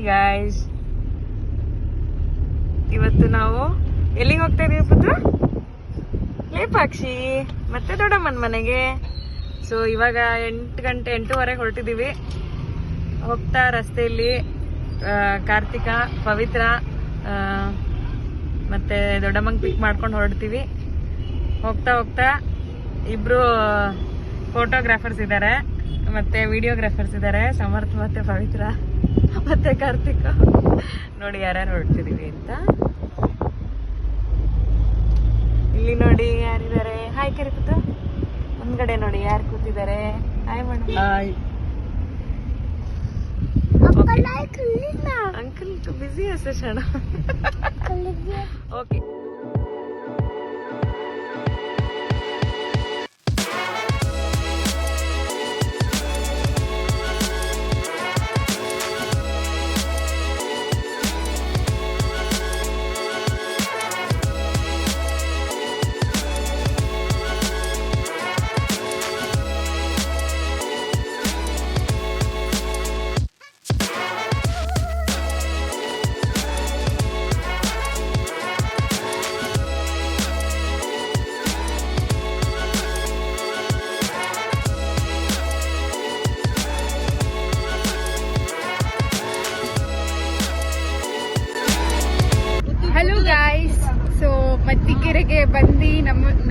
Guys, ಇವತ್ತು ನಾವು ಎಲ್ಲಿಗೆ ಹೋಗ್ತಾ ಇದೀವಿ ಪುತ್ರ? ಲೇಪಾಕ್ಷಿ ಮತ್ತೆ ದೊಡ್ಡಮ್ಮನ ಮನೆಗೆ. ಸೊ ಇವಾಗ 8:30 ಹೊರಟಿದೀವಿ. ಹೋಗ್ತಾ ರಸ್ತೆಯಲ್ಲಿ ಕಾರ್ತಿಕ, ಪವಿತ್ರ ಮತ್ತೆ ದೊಡ್ಡಮ್ಮಂಗೆ ಪಿಕ್ ಮಾಡ್ಕೊಂಡು ಹೊರಡ್ತೀವಿ. ಹೋಗ್ತಾ ಹೋಗ್ತಾ ಇಬ್ರು ಫೋಟೋಗ್ರಾಫರ್ಸ್ ಇದ್ದಾರೆ ಮತ್ತೆ ವಿಡಿಯೋಗ್ರಾಫರ್ಸ್ ಇದ್ದಾರೆ, ಸಮರ್ಥ ಮತ್ತೆ ಪವಿತ್ರ ಮತ್ತೆ ಕಾರ್ತಿಕ. ನೋಡಿ ಯಾರ್ಯಾರು ಹೊರಡ್ತಿದೀವಿ ಅಂತ. ಇಲ್ಲಿ ನೋಡಿ ಯಾರಿದ್ದಾರೆ, ಹಾಯ್ ಕರಿಪುತ್ತ. ಮುಂದ್ಗಡೆ ನೋಡಿ ಯಾರು ಕೂತಿದ್ದಾರೆ, ಹಾಯ್ ಮೇಡಮ್. ಅಂಕಲ್ ಬಿಸಿ ಹಸ ಕ್ಷಣ. ಓಕೆ ಮತ್ತಿಕೆರೆಗೆ ಬಂದು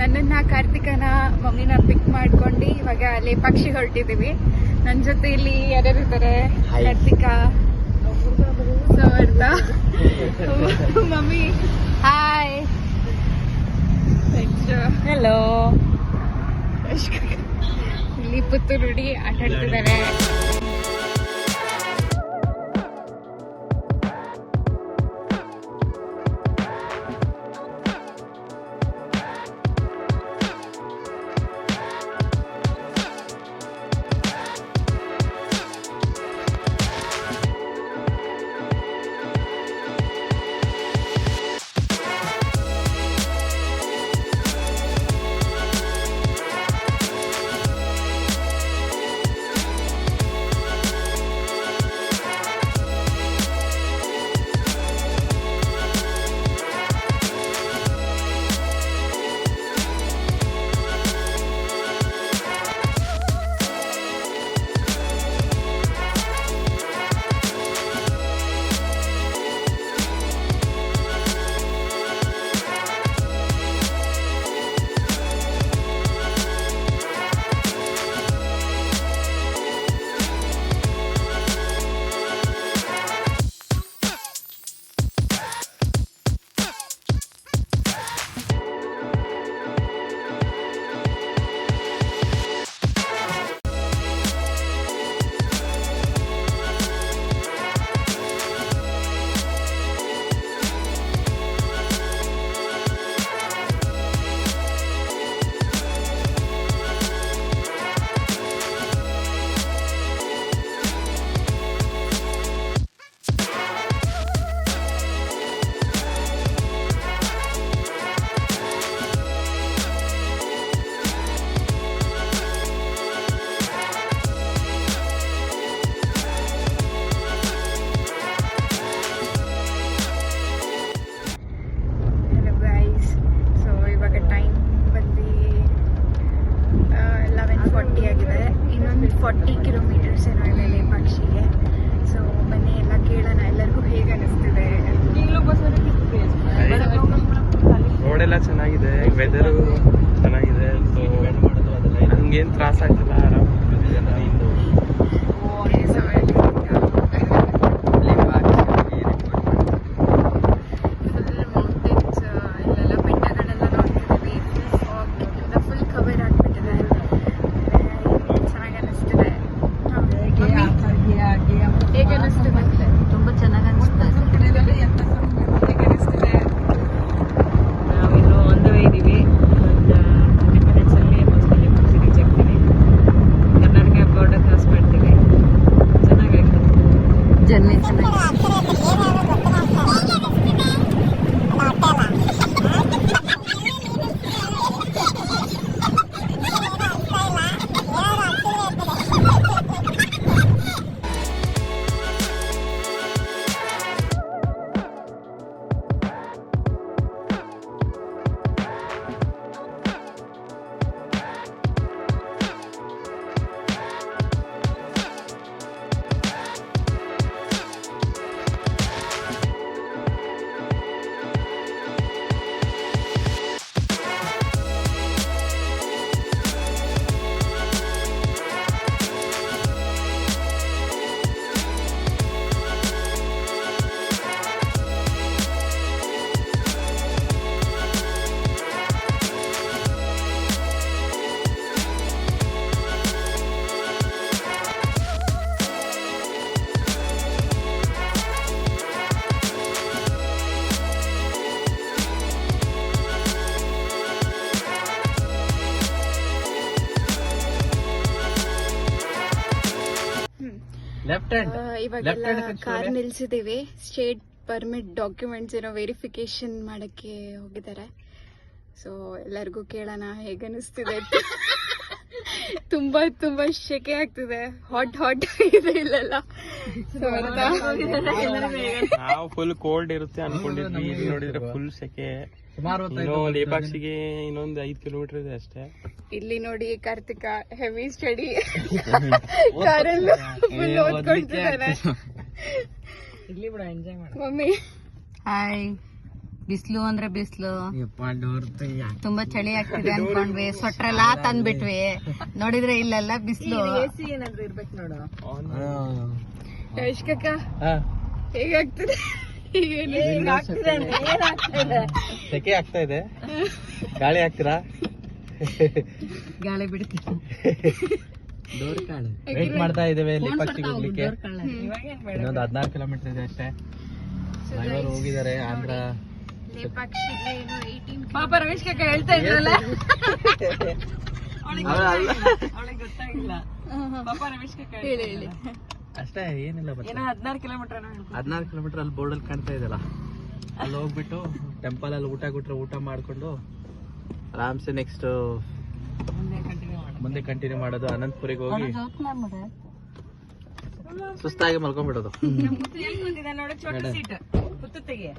ನನ್ನನ್ನ ಕಾರ್ತಿಕನ ಮಮ್ಮಿನ ಪಿಕ್ ಮಾಡ್ಕೊಂಡು ಇವಾಗ ಲೇಪಾಕ್ಷಿ ಹೊರಟಿದೀವಿ. ನನ್ನ ಜೊತೆ ಇಲ್ಲಿ ಯಾರ್ಯಾರಿದ್ದಾರೆ, ಕಾರ್ತಿಕ, ಸಮರ್ಥ, ಮಮ್ಮಿ ಹಾಯ್, ಹೆಲೋ. ಇಲ್ಲಿ ಪುತ್ತು ನೋಡಿ ಆಟ ಆಡ್ತಿದ್ದಾರೆ. ರೋಡೆಲ್ಲ ಚೆನ್ನಾಗಿದೆ, ವೆದರು ಚೆನ್ನಾಗಿದೆ, ಸೊ ನಮ್ಗೇನು ತ್ರಾಸ ಆಗ್ತಿಲ್ಲ, ಆರಾಮ. ಲೆಫ್ಟ್ ಹ್ಯಾಂಡ್ ಇವಾಗೆಲ್ಲ ಕಾರ್ ನಿಲ್ಸಿದೀವಿ. ಸ್ಟೇಟ್ ಪರ್ಮಿಟ್ ಡಾಕ್ಯುಮೆಂಟ್ಸ್ ಏನೋ ವೆರಿಫಿಕೇಶನ್ ಮಾಡಕ್ಕೆ ಹೋಗಿದ್ದಾರೆ. ಸೊ ಎಲ್ಲರಿಗೂ ಕೇಳೋಣ ಹೇಗೆ ಅನಿಸ್ತಿದೆ ಅಂತ. ತುಂಬಾ ತುಂಬಾ ಶೆಕೆ ಆಗ್ತಿದೆ, ಹಾಟ್ ಇದೆ ಇಲ್ಲೆಲ್ಲ. So ನಾವು ಫುಲ್ ಕೋಲ್ಡ್ ಇರುತ್ತೆ ಅನ್ಕೊಂಡಿದ್ವಿ, ಇಲ್ಲಿ ನೋಡಿದ್ರೆ ಫುಲ್ ಸೆಕೆ. ಲೇಪಾಕ್ಷಿಗೆ ಇನ್ನೊಂದು 5 ಕಿಲೋಮೀಟರ್ ಇದೆ ಅಷ್ಟೇ. ಇಲ್ಲಿ ನೋಡಿ ಕಾರ್ತಿಕ ಹೆವಿ ಸ್ಟಡಿ ಕಾರಲ್ಲೂ ಫುಲ್ ಓದ್ಕೊಳ್ತಿದ್ದಾನೆ. ಇಲ್ಲಿ ಬಿಡ ಎಂಜಾಯ್ ಮಾಡ. Mummy hi. ಬಿಸ್ಲು ಅಂದ್ರೆ ಬಿಸ್ಲು, ತುಂಬಾ ಚಳಿ ಆಗ್ತಿದೆ ಅನ್ಕೊಂಡ್ವಿ, ಸ್ವೆಟರ್ ಎಲ್ಲಾ ತಂದ್ಬಿಟ್ವಿ. ನೋಡಿದ್ರೆ ಇಲ್ಲೆಲ್ಲ ಬಿಸ್ಲು. AC ಏನಾದ್ರು ಇರ್ಬೇಕು ನೋಡು. ಯಶ್ಕಕ್ಕ ಹೇಗಾಗ್ತಿದೆ? ಸೆಕೆ ಆಗ್ತಾ ಇದೆ, ಗಾಳಿ ಹಾಕ್ತೀರಾ? ಗಾಳಿ ಬಿಡ್ತೀವಿ. ವೇಟ್ ಮಾಡ್ತಾ ಇದ್ದೇವೆ ಲೇಪಾಕ್ಷಿಗೆ ಹೋಗ್ಲಿಕ್ಕೆ. ಇನ್ನೊಂದು 14 ಕಿಲೋಮೀಟರ್ ಇದೆ ಅಷ್ಟೇ. ಮೈಸೂರು ಹೋಗಿದ್ದಾರೆ, ಆಂಧ್ರ. ಲೇಪಾಕ್ಷಿಗೆ ಏನು 18 ಪಾಪ ರಮೇಶ್ ಕಕ್ಕ ಹೇಳ್ತಾ ಇದ್ರಲ್ಲ, ಅವಳಿಗೆ ಗೊತ್ತಾಗಿಲ್ಲ. ಪಾಪ ರಮೇಶ್ ಕಕ್ಕ ಹೇಳಿ ಅಷ್ಟೇ, ಏನಿಲ್ಲ. ಏನೋ 16 ಕಿಲೋಮೀಟರ್ 14 ಕಿಲೋಮೀಟರ್ ಅಲ್ಲಿ ಬೋರ್ಡ್ ಅಲ್ಲಿ ಕಾಣ್ತಾ ಇದೆಯಲ್ಲ, ಅಲ್ಲಿ ಹೋಗ್ಬಿಟ್ಟು ಟೆಂಪಲ್ ಅಲ್ಲಿ ಊಟ ಮಾಡ್ಕೊಂಡು ಆರಾಮ್ಸೆ ನೆಕ್ಸ್ಟ್ ಮುಂದೆ ಕಂಟಿನ್ಯೂ ಮಾಡೋದು. ಅನಂತಪುರಿಗೆ ಹೋಗಿ ಸುಸ್ತಾಗಿ ಮಲ್ಕೊಂಡ್ಬಿಡೋದು. ನೋಡು, ಚೋಟ ಸೀಟ್ ಕುತ್ತಿಗೆ.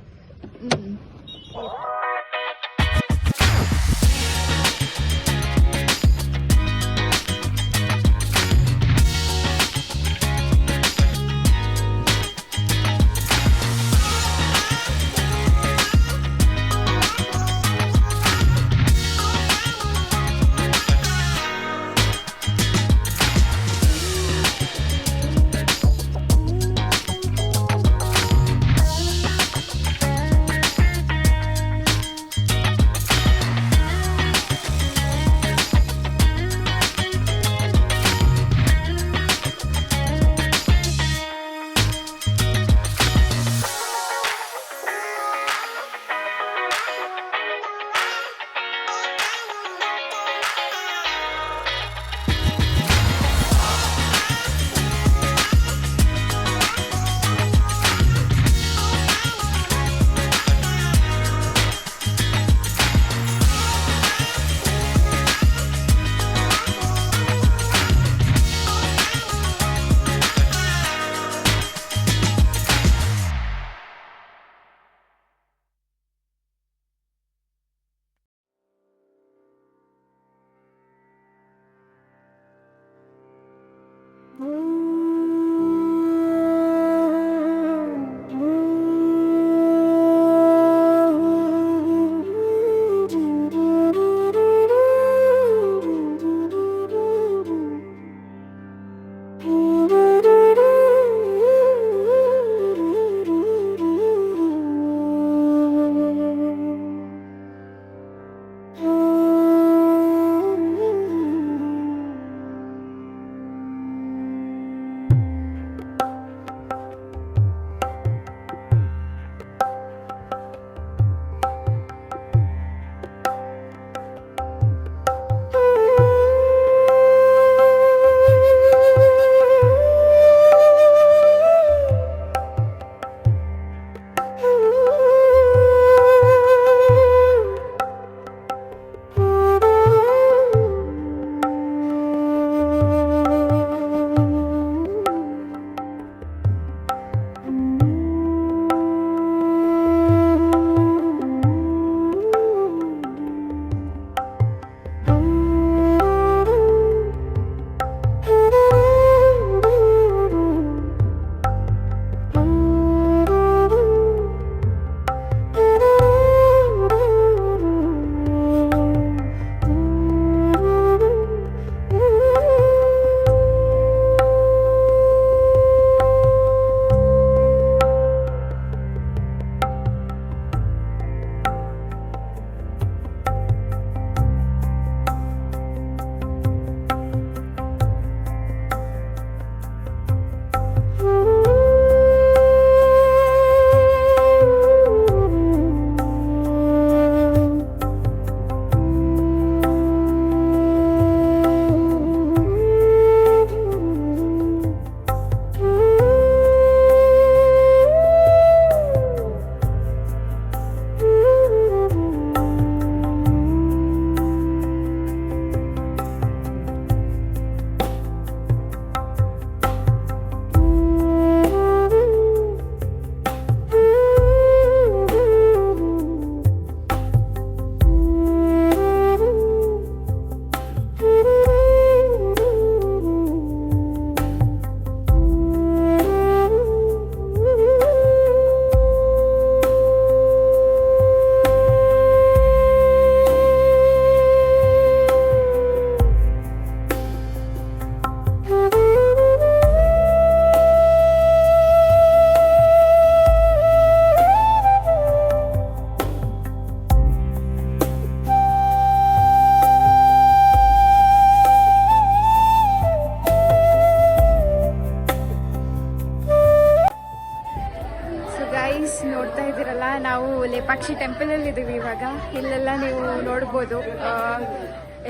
ನಾವು ಲೇಪಾಕ್ಷಿ ಟೆಂಪಲಲ್ಲಿ ಇದ್ದೀವಿ ಇವಾಗ. ಇಲ್ಲೆಲ್ಲ ನೀವು ನೋಡ್ಬೋದು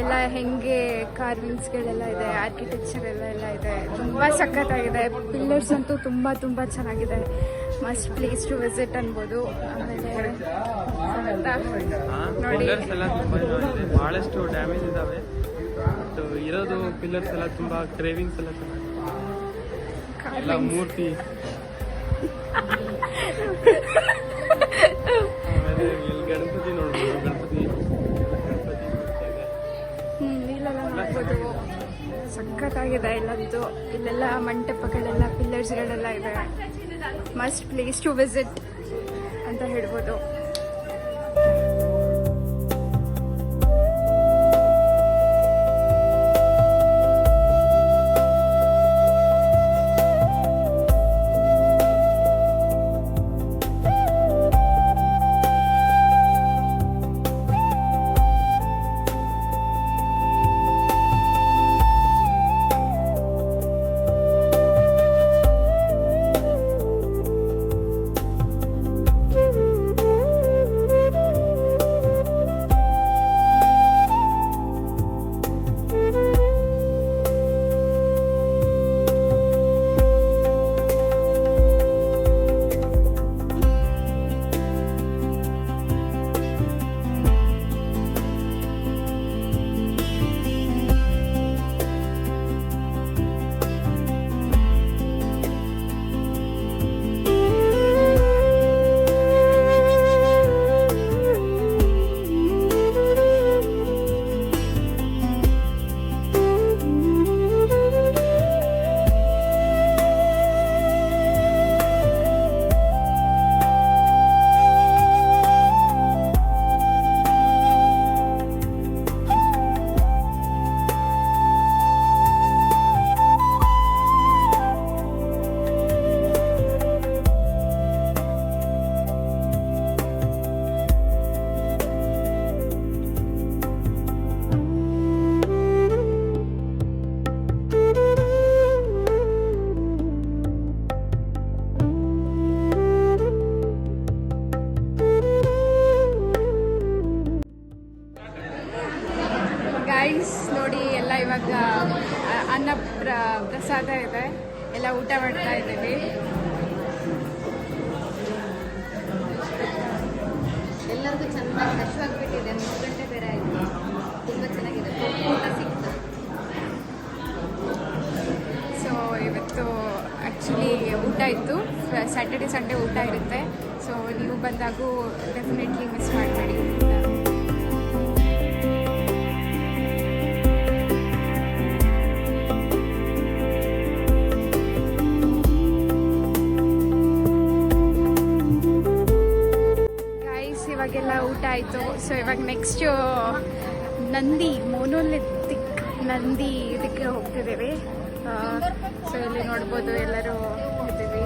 ಎಲ್ಲ ಹೆಂಗೆ ಕಾರ್ವಿಂಗ್ಸ್ಗಳೆಲ್ಲ ಇದೆ, ಆರ್ಕಿಟೆಕ್ಚರ್ ಎಲ್ಲ ಇದೆ. ತುಂಬ ಸಖತ್ತಾಗಿದೆ. ಪಿಲ್ಲರ್ಸ್ ಅಂತೂ ತುಂಬ ತುಂಬ ಚೆನ್ನಾಗಿದೆ. ಮಸ್ಟ್ ಪ್ಲೇಸ್ ಟು ವಿಸಿಟ್ ಅನ್ಬೋದು. ಆಮೇಲೆ ನೋಡಿ ಪಿಲ್ಲರ್ಸ್ ಎಲ್ಲ ತುಂಬಾ ಇದೆ, ಬಹಳಷ್ಟು ಡ್ಯಾಮೇಜ್ ಇದಾವೆ. ಇರೋದು ಪಿಲ್ಲರ್ಸ್ ಎಲ್ಲ ತುಂಬಾ ಕ್ರೇವಿಂಗ್ಸ್ ಎಲ್ಲ ಎಲ್ಲ ಮೂರ್ತಿ. ಆಮೇಲೆ ಇಲ್ಲಿ ಗಣಪತಿ ನೋಡ್ಬೋದು, ಗಣಪತಿ ಇಲ್ಲೆಲ್ಲ ನೋಡ್ಬೋದು. ಸಖತ್ತಾಗಿದೆ ಇಲ್ಲಂತೂ. ಇಲ್ಲೆಲ್ಲ ಮಂಟಪಗಳೆಲ್ಲ ಪಿಲ್ಲರ್ಸ್ಗಳೆಲ್ಲ ಇದೆ. ಮಸ್ಟ್ ಪ್ಲೇಸ್ ಟು ವಿಸಿಟ್ ಅಂತ ಹೇಳ್ಬೋದು. ಗೈಸ್ ನೋಡಿ, ಎಲ್ಲ ಇವಾಗ ಅನ್ನ ಪ್ರಸಾದ ಇದೆ, ಎಲ್ಲ ಊಟ ಮಾಡ್ತಾ ಇದ್ದೀವಿ. ಎಲ್ಲರಿಗೂ ಚೆನ್ನಾಗಿ ಹಸಿವಾಗ್ಬಿಟ್ಟಿದೆ. 3 ಗಂಟೆ ಬೇರೆ ಆಯಿತು. ತುಂಬ ಚೆನ್ನಾಗಿದೆ, ಊಟ ಸಿಕ್ತು. ಸೊ ಇವತ್ತು ಆ್ಯಕ್ಚುಲಿ ಊಟ ಇತ್ತು. ಸ್ಯಾಟರ್ಡೆ ಸಂಡೇ ಊಟ ಇರುತ್ತೆ. ಸೊ ನೀವು ಬಂದಾಗೂ ಡೆಫಿನೆಟ್ಲಿ ಮಿಸ್ ಮಾಡಬೇಡಿ ಊಟ. ಇವಾಗೆಲ್ಲ ಊಟ ಆಯಿತು. ಸೊ ಇವಾಗ ನೆಕ್ಸ್ಟು ನಂದಿ, ಮೊನೋಲಿಥಿಕ್ ನಂದಿ ಇದಕ್ಕೆ ಹೋಗ್ತಿದ್ದೀವಿ. ಸೊ ಇಲ್ಲಿ ನೋಡ್ಬೋದು ಎಲ್ಲರೂ ಇದ್ದೀವಿ.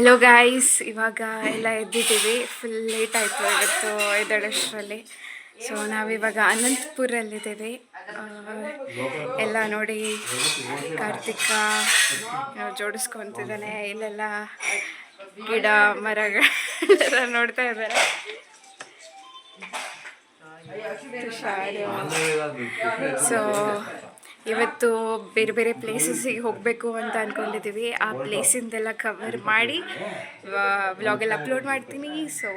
ಹಲೋ ಗಾಯ್ಸ್, ಇವಾಗ ಎಲ್ಲ ಎದ್ದಿದ್ದೀವಿ. ಫುಲ್ ಲೇಟ್ ಆಯಿತು ಇವತ್ತು ಎದ್ದೇಳೋಷ್ಟರಲ್ಲಿ. ಸೊ ನಾವಿವಾಗ ಅನಂತಪುರಲ್ಲಿದ್ದೀವಿ. ಎಲ್ಲ ನೋಡಿ, ಕಾರ್ತಿಕ ಜೋಡಿಸ್ಕೊತಿದ್ದಾನೆ. ಇಲ್ಲೆಲ್ಲ ಗಿಡ ಮರಗಳೆಲ್ಲ ನೋಡ್ತಾ ಇದ್ದಾರೆ. ಸೊ ಇವತ್ತು ಬೇರೆ ಬೇರೆ ಪ್ಲೇಸಸ್ಸಿಗೆ ಹೋಗಬೇಕು ಅಂತ ಅಂದ್ಕೊಂಡಿದ್ದೀವಿ. ಆ ಪ್ಲೇಸಿಂದೆಲ್ಲ ಕವರ್ ಮಾಡಿ ವ್ಲಾಗೆಲ್ಲ ಅಪ್ಲೋಡ್ ಮಾಡ್ತೀನಿ. So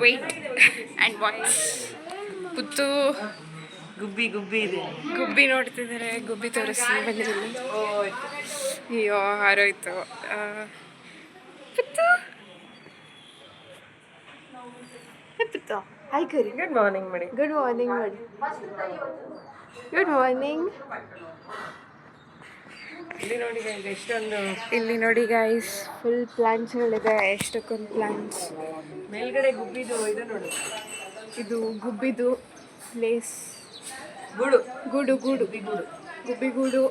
wait and watch. Puttu ಗುಬ್ಬಿ ಗುಬ್ಬಿ ಇದೆ. ಗುಬ್ಬಿ ನೋಡ್ತಿದ್ದಾರೆ. ಗುಬ್ಬಿ ತೋರಿಸ್ತೀನಿ ಬಂದಿದ್ದೀನಿ. ಅಯ್ಯೋ ಹಾರೋಯ್ತು. ಪುತ್ತು ಪುತ್ತು ಹಾಯ್ ಕರಿ. ಗುಡ್ ಮಾರ್ನಿಂಗ್ ಮಾಡಿ. ಗುಡ್ ಮಾರ್ನಿಂಗ್ ಮಾಡಿ. Good morning. ಇಲ್ಲಿ ನೋಡಿ ಗೈಸ್, ಫುಲ್ ಪ್ಲಾಂಟ್ಸ್ಗಳಿದೆ. ಎಷ್ಟಕ್ಕೊಂದು ಪ್ಲಾಂಟ್ಸ್. ಮೇಲ್ಗಡೆ ಗುಬ್ಬಿದು ಇದು ನೋಡಿ, ಇದು ಗುಬ್ಬಿದು ಪ್ಲೇಸ್. ಗೂಡು ಗೂಡು ಗೂಡು ಗುಬ್ಬಿಗೂಡು.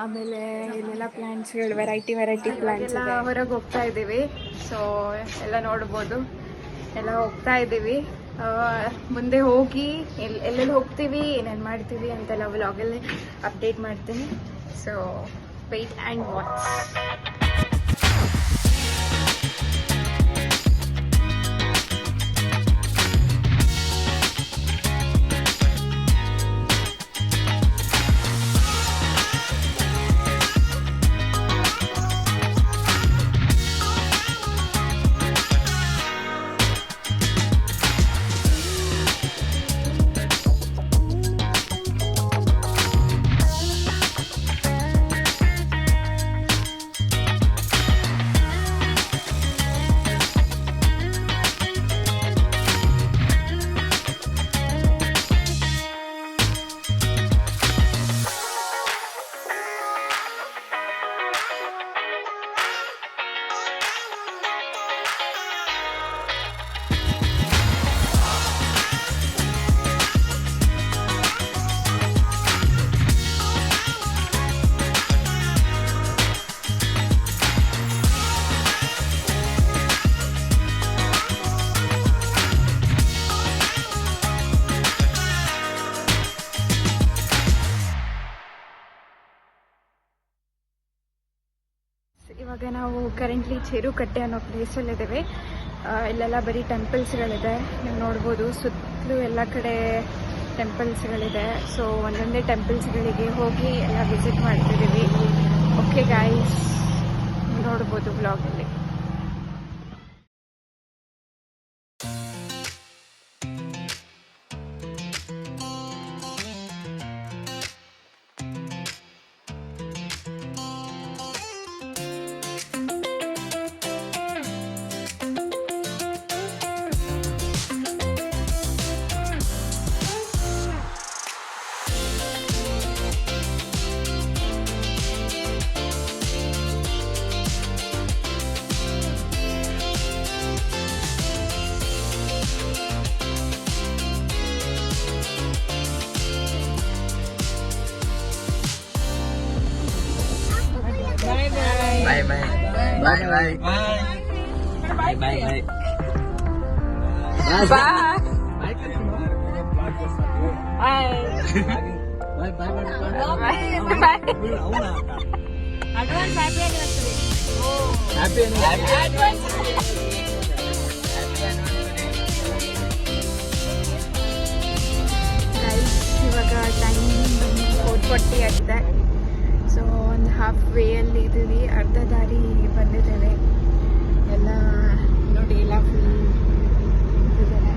ಆಮೇಲೆ ಇಲ್ಲೆಲ್ಲ ಪ್ಲಾಂಟ್ಸ್ಗಳು, ವೆರೈಟಿ ಪ್ಲಾಂಟ್ಸ್ ಎಲ್ಲ. ಹೊರಗೆ ಹೋಗ್ತಾ ಇದ್ದೀವಿ. ಸೊ ಎಲ್ಲ ನೋಡ್ಬೋದು. ಎಲ್ಲ ಹೋಗ್ತಾ ಇದ್ದೀವಿ. ಮುಂದೆ ಹೋಗಿ ಎಲ್ಲೆಲ್ಲಿ ಹೋಗ್ತೀವಿ, ಏನೇನು ಮಾಡ್ತೀವಿ ಅಂತೆಲ್ಲ ವ್ಲಾಗಲ್ಲಿ ಅಪ್ಡೇಟ್ ಮಾಡ್ತೀನಿ. So wait and watch. ಇವಾಗ ನಾವು ಕರೆಂಟ್ಲಿ ಚೇರುಕಟ್ಟೆ ಅನ್ನೋ ಪ್ಲೇಸಲ್ಲಿದ್ದೇವೆ. ಇಲ್ಲೆಲ್ಲ ಬರೀ ಟೆಂಪಲ್ಸ್ಗಳಿದೆ. ನೀವು ನೋಡ್ಬೋದು, ಸುತ್ತಲೂ ಎಲ್ಲ ಕಡೆ ಟೆಂಪಲ್ಸ್ಗಳಿದೆ. ಸೊ ಒಂದೊಂದೇ ಟೆಂಪಲ್ಸ್ಗಳಿಗೆ ಹೋಗಿ ಎಲ್ಲ ವಿಸಿಟ್ ಮಾಡ್ತಿದ್ದೀವಿ. ಓಕೆ ಗಾಯ್ಸ್, ನೋಡ್ಬೋದು ವ್ಲಾಗಲ್ಲಿ. Bye bye. Bye bye. Bye bye. Bye. Bye. Advance happy ಆಗಿರುತ್ತೆ. ಇವಾಗ ಟೈಮ್ 4:40 ಆಗಿದೆ. ಸೊ ಒಂದು ಹಾಫ್ ವೇಯಲ್ಲಿ ಇದ್ದೀವಿ. ಅರ್ಧ ದಾರಿ ಬಂದಿದ್ದೇವೆ. ಎಲ್ಲ ನೋಡಿ, ಎಲ್ಲ ಫುಲ್ ಇದ್ದಾರೆ.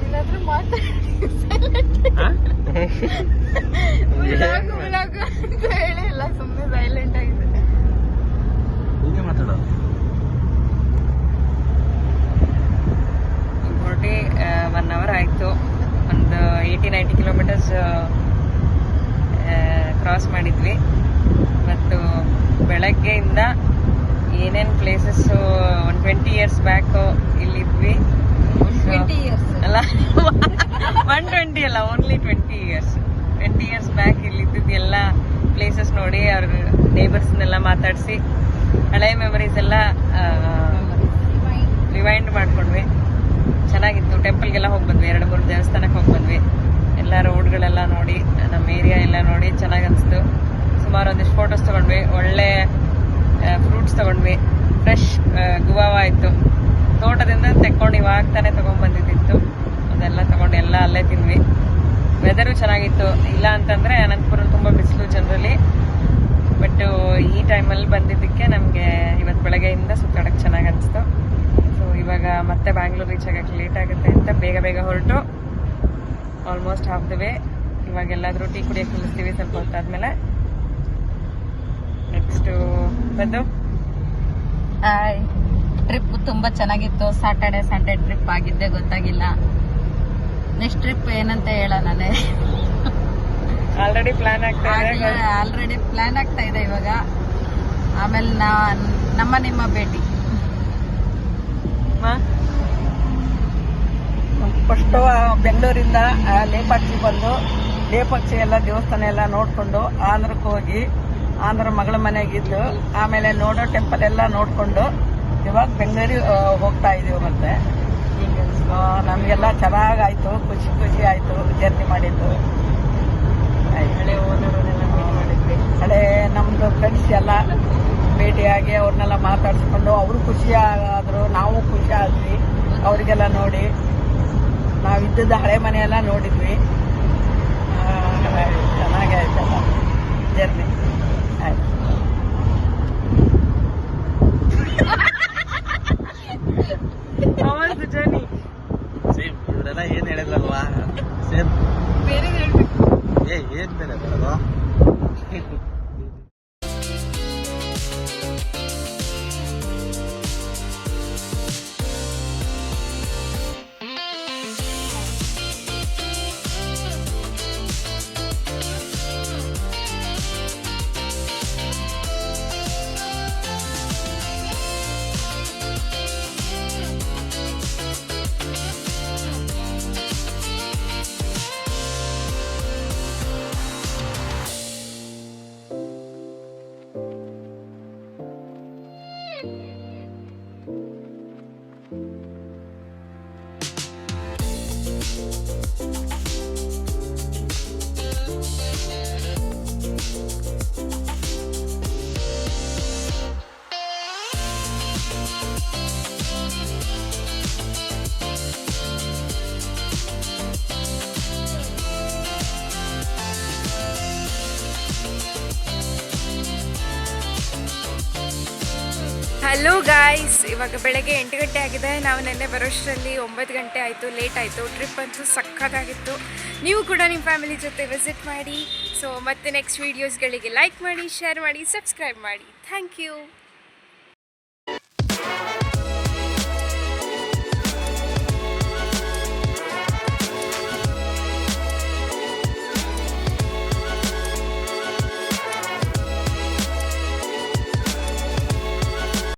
ಏನಾದ್ರೂ ಮಾತಾಡಿ ಅಂತ ಹೇಳಿ ಎಲ್ಲ ಸುಮ್ಮನೆ ಸೈಲೆಂಟ್ ಆಗಿದೆ. ಹೊರಟಿ 1 hour ಆಯಿತು. ಒಂದು 80-90 ಕಿಲೋಮೀಟರ್ಸ್ ಕ್ರಾಸ್ ಮಾಡಿದ್ವಿ. ಮತ್ತು ಬೆಳಗ್ಗೆಯಿಂದ ಏನೇನು ಪ್ಲೇಸಸ್ಸು 20 ಇಯರ್ಸ್ ಬ್ಯಾಕ್ ಇಲ್ಲಿದ್ವಿ. 20 years. ಅಲ್ಲ 120 ಅಲ್ಲ, ಓನ್ಲಿ 20 ಇಯರ್ಸ್ ಬ್ಯಾಕ್ ಇಲ್ಲಿದ್ದು ಎಲ್ಲ ಪ್ಲೇಸಸ್ ನೋಡಿ ಅವ್ರ ನೇಬರ್ಸ್ನೆಲ್ಲ ಮಾತಾಡಿಸಿ ಹಳೆ ಮೆಮರೀಸ್ ಎಲ್ಲ ರಿವೈಂಡ್ ಮಾಡ್ಕೊಂಡ್ವಿ. ಚೆನ್ನಾಗಿತ್ತು. ಟೆಂಪಲ್ಗೆಲ್ಲ ಹೋಗಿ ಬಂದ್ವಿ, 2-3 ದೇವಸ್ಥಾನಕ್ಕೆ ಹೋಗಿ ಬಂದ್ವಿ. ಎಲ್ಲ ರೋಡ್ಗಳೆಲ್ಲ ನೋಡಿ, ನಮ್ಮ ಏರಿಯಾ ಎಲ್ಲ ನೋಡಿ ಚೆನ್ನಾಗಿ ಅನಿಸ್ತು. ಸುಮಾರು ಒಂದಿಷ್ಟು ಫೋಟೋಸ್ ತೊಗೊಂಡ್ವಿ, ಒಳ್ಳೆ ಫ್ರೂಟ್ಸ್ ತೊಗೊಂಡ್ವಿ. ಫ್ರೆಶ್ ಗುವಾವ ಆಯಿತು, ತೋಟದಿಂದ ತೆಕ್ಕೊಂಡು ಇವಾಗ ತಾನೇ ತೊಗೊಂಡ್ಬಂದಿದ್ದಿತ್ತು. ಅದೆಲ್ಲ ತೊಗೊಂಡು ಎಲ್ಲ ಅಲ್ಲೇ ತಿಂದ್ವಿ. ವೆದರು ಚೆನ್ನಾಗಿತ್ತು. ಇಲ್ಲ ಅಂತಂದರೆ ಅನಂತಪುರ ತುಂಬ ಬಿಸಿಲು ಜನರಲಿ, ಬಟ್ ಈ ಟೈಮಲ್ಲಿ ಬಂದಿದ್ದಕ್ಕೆ ನಮಗೆ ಇವತ್ತು ಬೆಳಗ್ಗೆಯಿಂದ ಸುತ್ತಾಡೋಕ್ಕೆ ಚೆನ್ನಾಗಿ ಅನಿಸ್ತು. ಸೊ ಇವಾಗ ಮತ್ತೆ ಬ್ಯಾಂಗ್ಳೂರ್ ರೀಚ್ ಆಗೋಕ್ಕೆ ಲೇಟ್ ಆಗುತ್ತೆ ಅಂತ ಬೇಗ ಹೊರಟು ಆಲ್ಮೋಸ್ಟ್ ಹಾಫ್ ದ ವೇ. ಇವಾಗ ಎಲ್ಲಾದರೂ ಟೀ ಕುಡಿಯೋಕ್ಕೆ ನಿಲ್ಲಿಸ್ತೀವಿ ಸ್ವಲ್ಪ ಹೊತ್ತಾದ್ಮೇಲೆ. ನೆಕ್ಸ್ಟು ಬಂದು ಟ್ರಿಪ್ ತುಂಬಾ ಚೆನ್ನಾಗಿತ್ತು. ಸ್ಯಾಟರ್ಡೆ ಸಂಡೇ ಟ್ರಿಪ್ ಆಗಿದ್ದೆ ಗೊತ್ತಾಗಿಲ್ಲ. ನೆಕ್ಸ್ಟ್ ಟ್ರಿಪ್ ಏನಂತ ಹೇಳೋಣನೆ, ಆಲ್ರೆಡಿ ಪ್ಲಾನ್ ಆಗ್ತಾ ಇದೆ. ಆಲ್ರೆಡಿ ಪ್ಲಾನ್ ಆಗ್ತಾ ಇದೆ ಇವಾಗ. ಆಮೇಲೆ ನಿಮ್ಮ ಭೇಟಿ. ಫಸ್ಟು ಬೆಂಗಳೂರಿಂದ ಲೇಪಾಕ್ಷಿ ಬಂದು ಲೇಪಾಕ್ಷಿ ಎಲ್ಲ ದೇವಸ್ಥಾನ ಎಲ್ಲ ನೋಡಿಕೊಂಡು ಆಂಧ್ರಕ್ಕೆ ಹೋಗಿ ಆಂಧ್ರ ಮಗಳ ಮನೆಗಿದ್ದು ಆಮೇಲೆ ನೋಡೋ ಟೆಂಪಲ್ ಎಲ್ಲ ನೋಡಿಕೊಂಡು ಇವಾಗ ಬೆಂಗಳೂರಿಗೆ ಹೋಗ್ತಾ ಇದೀವಿ. ಮತ್ತೆ ನಮಗೆಲ್ಲ ಚೆನ್ನಾಗಾಯ್ತು, ಖುಷಿ ಆಯಿತು ಜರ್ನಿ ಮಾಡಿದ್ದು. ಹಳೆ ನಮ್ಮದು ಫ್ರೆಂಡ್ಸ್ ಎಲ್ಲ ಭೇಟಿಯಾಗಿ ಅವ್ರನ್ನೆಲ್ಲ ಮಾತಾಡಿಸ್ಕೊಂಡು ಅವರು ಖುಷಿ ಆದರು, ನಾವು ಖುಷಿ ಆದ್ವಿ. ಅವರಿಗೆಲ್ಲ ನೋಡಿ ನಾವಿದ್ದದ್ದು ಹಳೆ ಮನೆಯೆಲ್ಲ ನೋಡಿದ್ವಿ. ಚೆನ್ನಾಗಿ ಆಯ್ತಲ್ಲ ಜರ್ನಿ ಆಯ್ತು. ಜರ್ನಿ ಸೇಮ್ ಇವರೆಲ್ಲ ಏನ್ ಹೇಳಿದ್ರಲ್ವಾ, ಸೇಮ್ ಬೇರೆ ಹೇಳ್ಬೇಕು. ಏನ್ ಬೇರೆ ಬರೋದು. ಹಲೋ ಗಾಯ್ಸ್, ಇವಾಗ ಬೆಳಗ್ಗೆ 8 ಗಂಟೆ ಆಗಿದೆ. ನಾವು ನೆನ್ನೆ ಬರೋಷ್ಟರಲ್ಲಿ 9 ಗಂಟೆ ಆಯಿತು, ಲೇಟ್ ಆಯಿತು. ಟ್ರಿಪ್ ಅಂತೂ ಸಖತ್ತಾಗಿತ್ತು. ನೀವು ಕೂಡ ನಿಮ್ಮ ಫ್ಯಾಮಿಲಿ ಜೊತೆ ವಿಸಿಟ್ ಮಾಡಿ. ಸೊ ಮತ್ತೆ ನೆಕ್ಸ್ಟ್ ವೀಡಿಯೋಸ್ಗಳಿಗೆ ಲೈಕ್ ಮಾಡಿ, ಶೇರ್ ಮಾಡಿ, ಸಬ್ಸ್ಕ್ರೈಬ್ ಮಾಡಿ. Thank you.